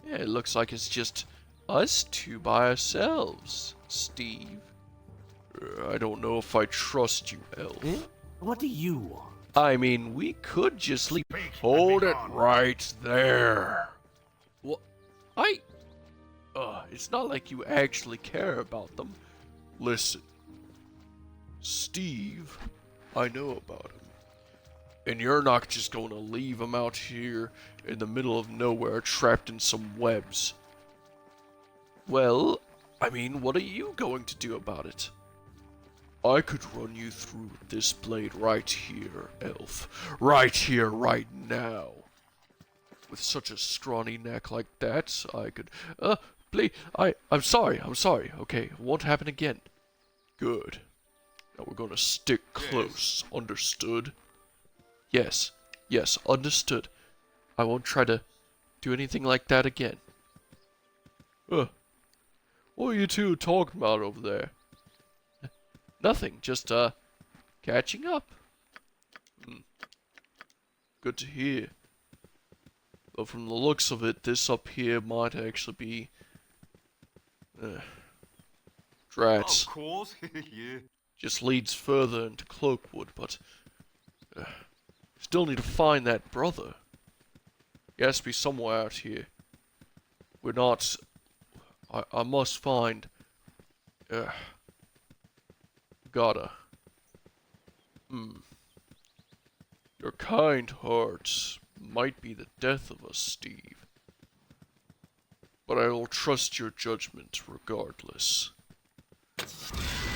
Yeah, it looks like it's just us two by ourselves, Steve. I don't know if I trust you, Elf. Eh? What do you want? I mean, we could just leave. Speak and Hold be it gone. right there. What? It's not like you actually care about them. Listen, Steve, I know about him. And you're not just going to leave him out here in the middle of nowhere trapped in some webs. Well, I mean, what are you going to do about it? I could run you through with this blade right here, Elf. Right here, right now. With such a scrawny neck like that, I could... please, I'm sorry, okay, it won't happen again. Good. Now we're gonna stick close, understood? Yes, understood. I won't try to do anything like that again. What are you two talking about over there? Nothing, just, catching up. Good to hear. Though from the looks of it, this up here might actually be... Drats. Of course. Yeah. Just leads further into Cloakwood, but... still need to find that brother. He has to be somewhere out here. We're not... I must find Ugh. Gotta. Your kind heart might be the death of us, Steve. But I will trust your judgment regardless.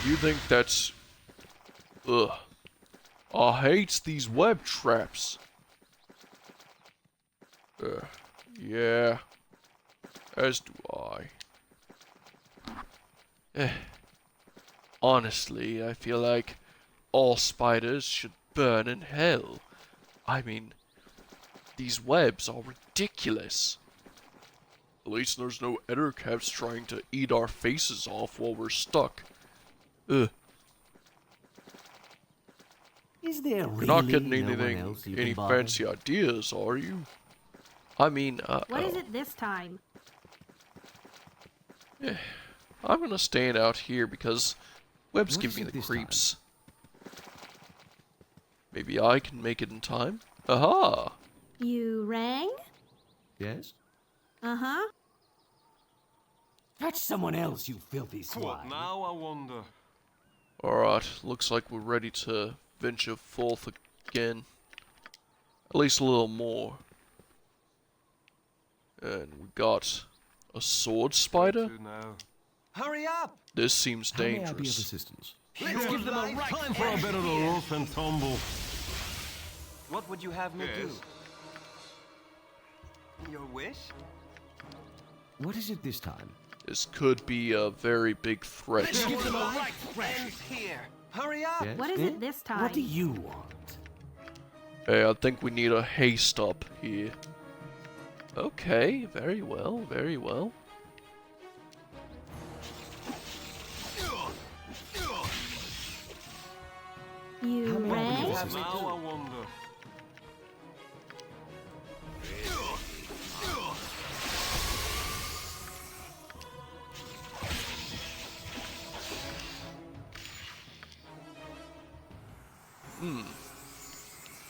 You think that's... Ugh. I hate these web traps. Yeah. As do I. Honestly, I feel like all spiders should burn in hell. I mean, these webs are ridiculous. At least there's no ettercaps trying to eat our faces off while we're stuck. Ugh. Is there You're really not getting no one anything, else you any can bother? fancy ideas, are you? I mean, What is it this time? I'm gonna stand out here because webs What give is me it the this creeps. Maybe I can make it in time. Aha! You rang? Yes? Uh-huh. Fetch someone else, you filthy What swine. now, I wonder? Alright, looks like we're ready to venture forth again. At least a little more. And we got a sword spider? To now. Hurry up! This seems How may I be of dangerous. assistance? Let's give them a right time for a bit of the rough and tumble. What would you have me Yes. do? Your wish? What is it this time? This could be a very big threat. Give them a right Ends here. Hurry up! Yes? What is it this time? What do you want? Hey, I think we need a haste up here. Okay, very well, very well. You How may I be rang? of What assistance? now, I wonder?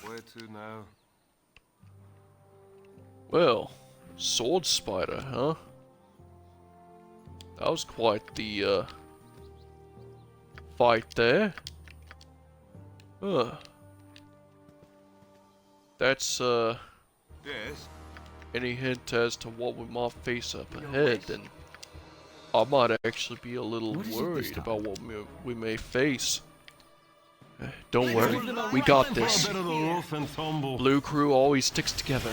Where to now? Well, sword spider, huh? That was quite the, fight there. That's, Yes. any hint as to what we might face up ahead, then I might actually be a little What is it this worried time? about what we may face. Don't worry, we got this. For a bit of the rough and tumble. Blue Crew always sticks together.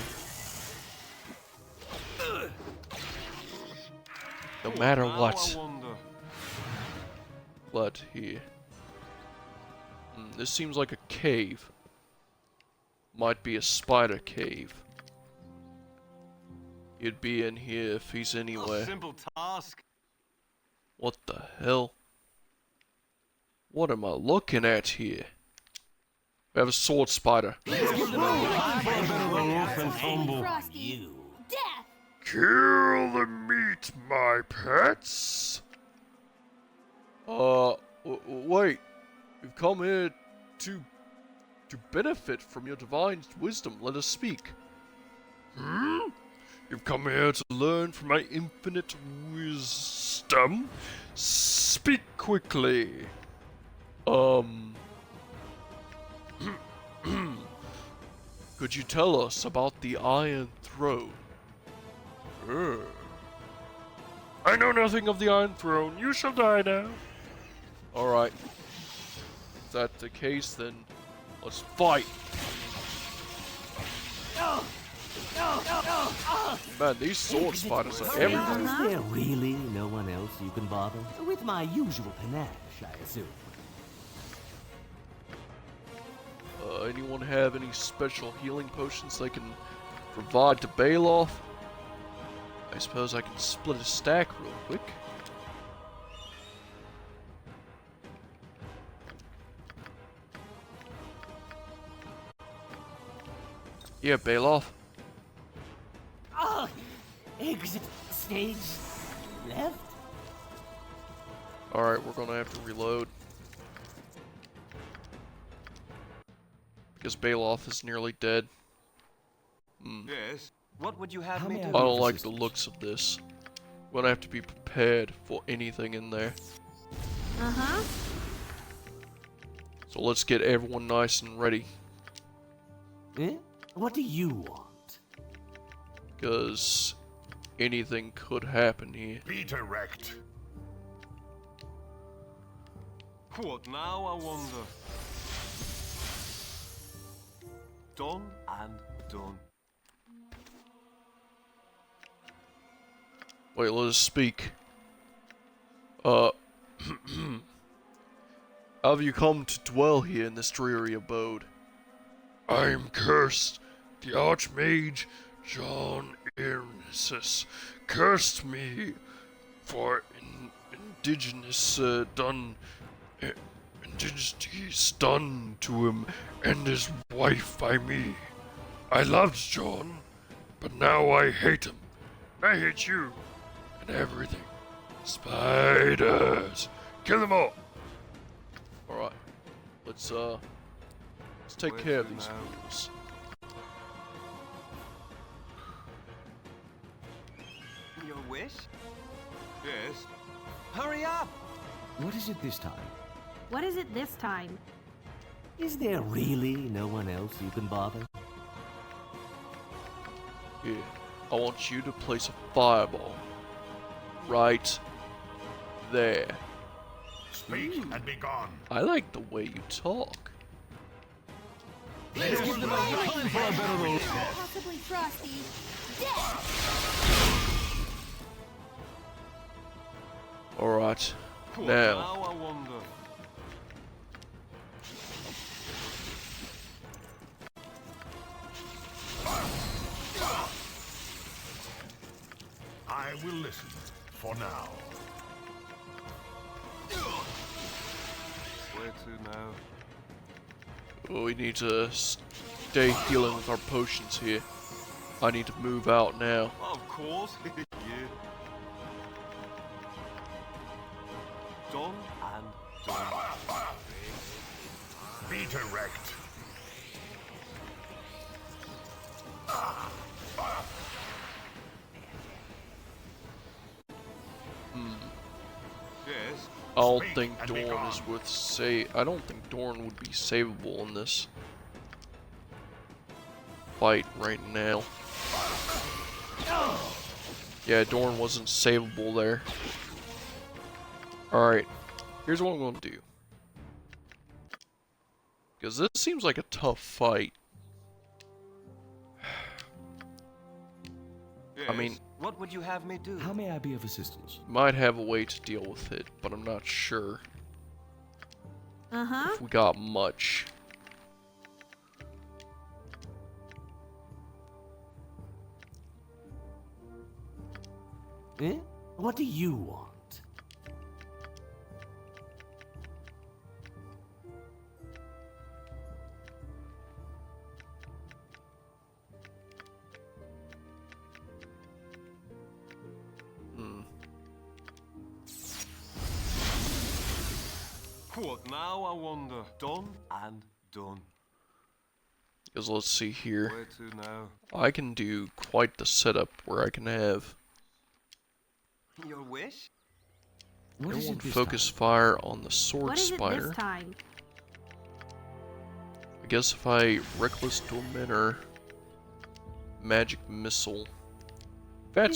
No matter Now what. I wonder. Blood here. This seems like a cave. Might be a spider cave. He'd be in here if he's A anywhere. simple task. What the hell? What am I looking at here? We have a sword spider. For a bit of the rough and tumble. Frosty. You. Death! Kill the meat, my pets. Wait. We've come here to benefit from your divine wisdom. Let us speak. You've come here to learn from my infinite wisdom. Speak quickly. Could you tell us about the Iron Throne? I know nothing of the Iron Throne. You shall die now. Alright. If that's the case, then let's fight. Man, these sword spiders are everywhere. Is there really no one else you can bother? With my usual panache, I assume. Anyone have any special healing potions they can provide to Bailoff? I suppose I can split a stack real quick. Yeah, Bailoff. Oh, exit stage left? Alright, we're gonna have to reload. Because Bailoff is nearly dead. Yes. What would you have How me may I do? I don't like the Resistance. looks of this. We're gonna have to be prepared for anything in there. Uh-huh. So let's get everyone nice and ready, Eh? What do you want? because anything could happen here. Be direct. What now, I wonder? Done and done. Wait, let us speak. Have you come to dwell here in this dreary abode? I am cursed. The Archmage John Irnesis cursed me for indigenous indigenities done to him and his wife by me. I loved John, but now I hate him. I hate you and everything. Spiders, kill them all. All right, let's take Where's care of it these now? fools. Your wish? Yes. Hurry up! What is it this time? What is it this time? Is there really no one else you can bother? Here, I want you to place a fireball right there. Speak and be gone. I like the way you talk. Let's give them a time for a bit of a... Possibly frosty. All right, What now. now, I wonder? I will listen for now. Where to now? Oh, we need to stay healing with our potions here. I need to move out now. Of course. Yeah. Done and done. Be direct. Yes. I don't Speak think and be Dorn is gone. worth I don't think Dorn would be savable in this fight right now. Yeah, Dorn wasn't savable there. Alright, here's what I'm going to do. Because this seems like a tough fight. Yes. I mean, What would you have me do? How may I be of assistance? might have a way to deal with it, but I'm not sure Uh-huh. if we got much. Eh? What do you want? What now, I wonder? Done and done. Because let's see here. Where to now? I can do quite the setup where I can have Your wish? What is everyone it this focus time? fire on the sword What is it spider. this time? I guess if I reckless torment or magic missile, Is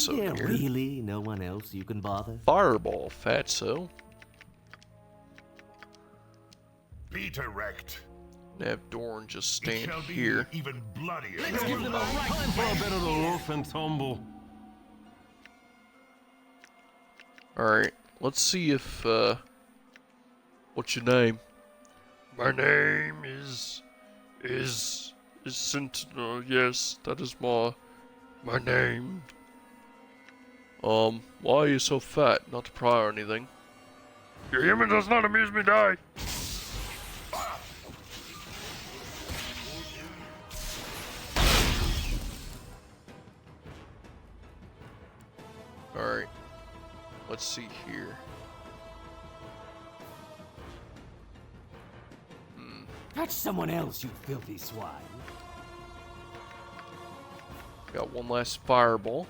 Fatso there here. really no one else you can bother? Fireball, Fatso. Be direct. And have Dorn just It stand shall be here. even bloodier. Let's give them a time for a bit of the rough and tumble. Alright, let's see if, what's your name? My name is Sentinel, yes, that is my name. Why are you so fat? Not to pry or anything. Your humor does not amuse me, die! Alright, let's see here. Catch someone else, you filthy swine. Got one last fireball.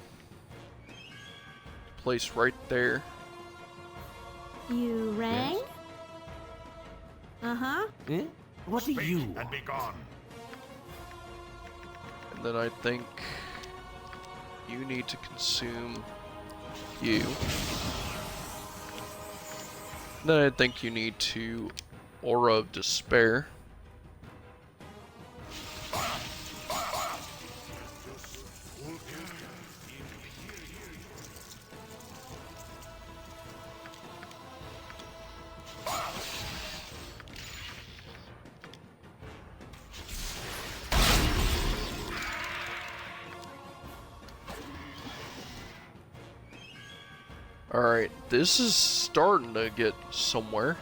Place right there. You rang? Yes? Uh-huh. Eh? What do Speak you and want? be gone. And then I think you need to consume you. And then I think you need to Aura of Despair. Alright, this is starting to get somewhere.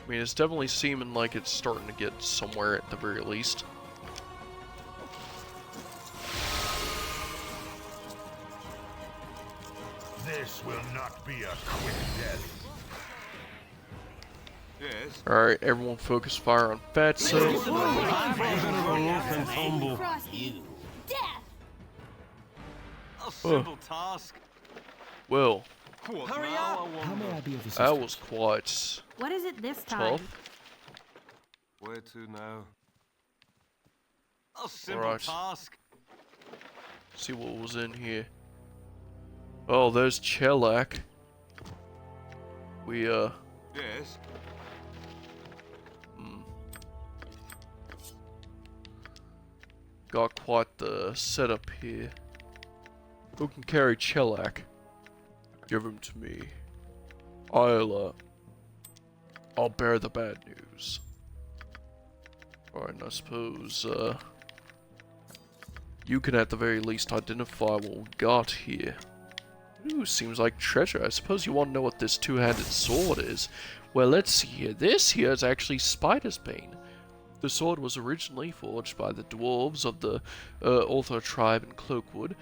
I mean, it's definitely seeming like it's starting to get somewhere at the very least. This will not be a quick death. Yes. Alright, everyone focus fire on Fatso. Time for a bit of a rough and tumble. Frosty. Death! A simple task. Well, What Hurry now, up. I wonder? How may I be of assistance? that was quite What is it this time? tough. Where to now? A simple Alright. task. See what was in here. Oh, there's Chelak. We, Yes. got quite the setup here. Who can carry Chelak? Give him to me. I'll bear the bad news. Alright, and I suppose, you can at the very least identify what we got here. Ooh, seems like treasure. I suppose you want to know what this two-handed sword is. Well, let's see here. This here is actually Spider's Bane. The sword was originally forged by the dwarves of the Ulthar tribe in Cloakwood.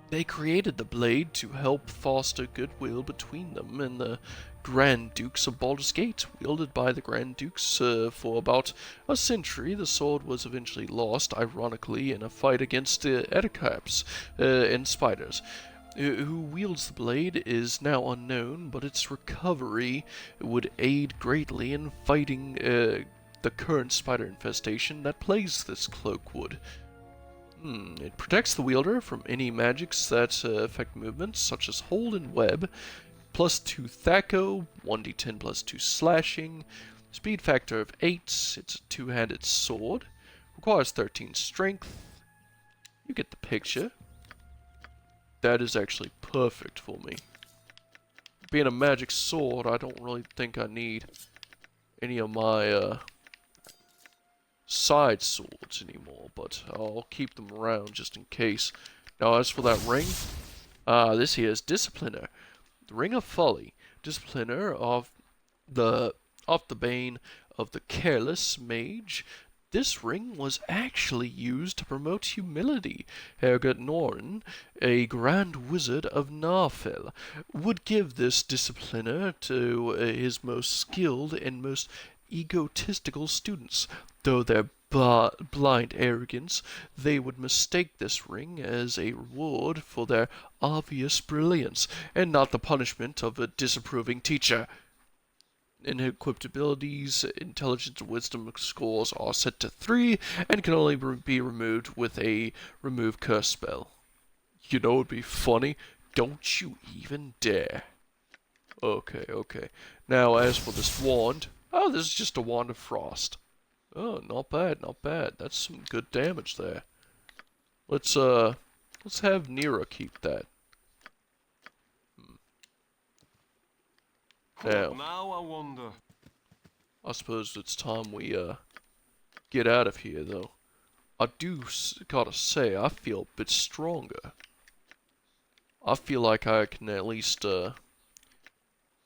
They created the blade to help foster goodwill between them and the Grand Dukes of Baldur's Gate. Wielded by the Grand Dukes for about a century, the sword was eventually lost, ironically, in a fight against the Edicaps and spiders. Who wields the blade is now unknown, but its recovery would aid greatly in fighting the current spider infestation that plagues this Cloakwood. It protects the wielder from any magics that affect movements, such as hold and web, plus 2 Thaco, 1d10 plus 2 slashing, speed factor of 8, it's a two-handed sword, requires 13 strength. You get the picture. That is actually perfect for me. Being a magic sword, I don't really think I need any of my side swords anymore, but I'll keep them around just in case. Now, as for that ring, this here is Discipliner. The Ring of Folly. Discipliner of the Bane of the Careless Mage. This ring was actually used to promote humility. Hergot Norin, a grand wizard of Narfell, would give this discipliner to his most skilled and most egotistical students. Though their blind arrogance, they would mistake this ring as a reward for their obvious brilliance, and not the punishment of a disapproving teacher. Unequipped abilities, intelligence and wisdom scores are set to 3 and can only be removed with a remove curse spell. You know it'd be funny? Don't you even dare. Okay, okay. Now as for this wand, oh, this is just a wand of frost. Oh, not bad, not bad. That's some good damage there. Let's have Nira keep that. What now, I wonder? I suppose it's time we, get out of here, though. I do gotta say, I feel a bit stronger. I feel like I can at least, even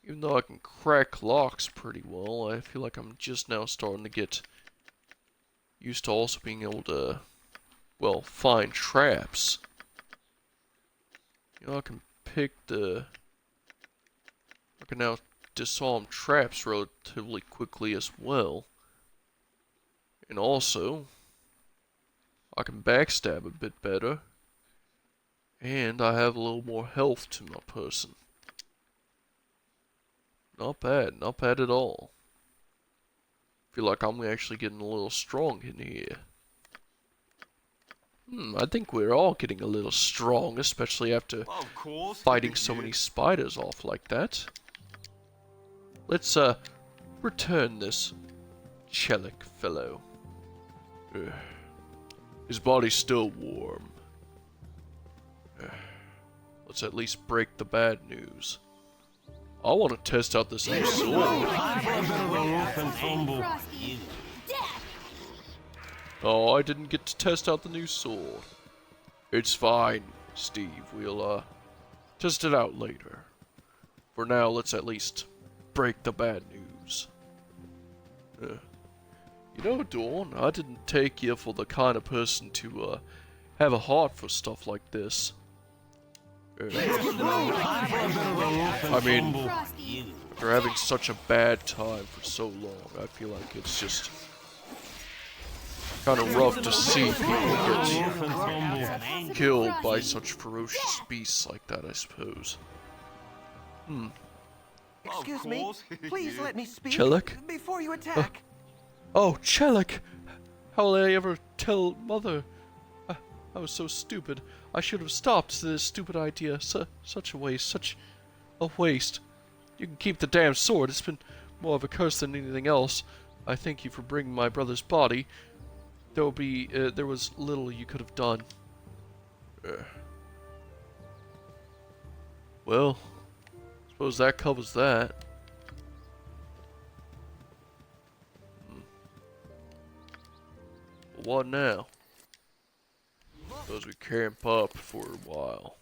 though I can crack locks pretty well, I feel like I'm just now starting to get used to also being able to, well, find traps. You know, I can now disarm traps relatively quickly as well. And also, I can backstab a bit better. And I have a little more health to my person. Not bad, not bad at all. Feel like I'm actually getting a little strong in here. I think we're all getting a little strong, especially after Of course. fighting so many spiders off like that. Let's, return this Chelik fellow. Ugh. His body's still warm. Ugh. Let's at least break the bad news. I want to test out this new sword. Time for a bit of the rough and tumble. Frosty. Death. Oh, I didn't get to test out the new sword. It's fine, Steve. We'll, test it out later. For now, let's at least break the bad news. You know, Dawn, I didn't take you for the kind of person to, have a heart for stuff like this. Time for a bit of the rough and I mean, tumble. Frosty. after having such a bad time for so long, I feel like it's just kind of rough to see people Rough get and tumble. killed by such ferocious beasts like that, I suppose. Excuse me. Please let me speak Chelik? before you attack. Oh, Chelik! How will I ever tell Mother? I was so stupid. I should have stopped this stupid idea. Such a waste. Such a waste. You can keep the damn sword. It's been more of a curse than anything else. I thank you for bringing my brother's body. There was little you could have done. Well, suppose that covers that. What now? Suppose we camp up for a while.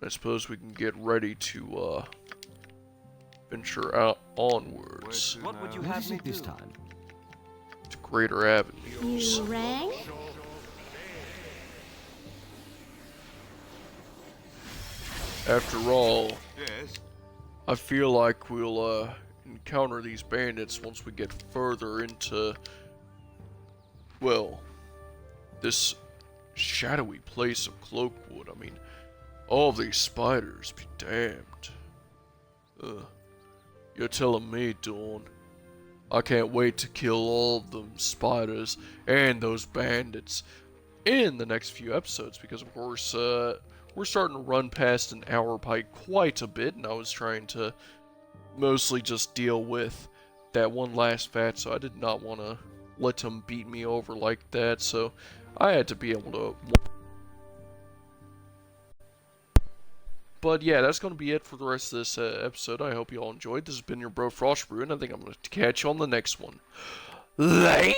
I suppose we can get ready to venture out onwards What would you What have is me it this do? time? to greater avenues. You rang? After all, Yes. I feel like we'll encounter these bandits once we get further into, well, this shadowy place of Cloakwood. I mean, all these spiders, be damned. You're telling me, Dawn. I can't wait to kill all of them spiders and those bandits in the next few episodes, because of course, we're starting to run past an hour by quite a bit, and I was trying to mostly just deal with that one last fight, so I did not want to let them beat me over like that, so I had to be able to. But yeah, that's going to be it for the rest of this episode. I hope you all enjoyed. This has been your bro Frostbrew, and I think I'm going to catch you on the next one. Later!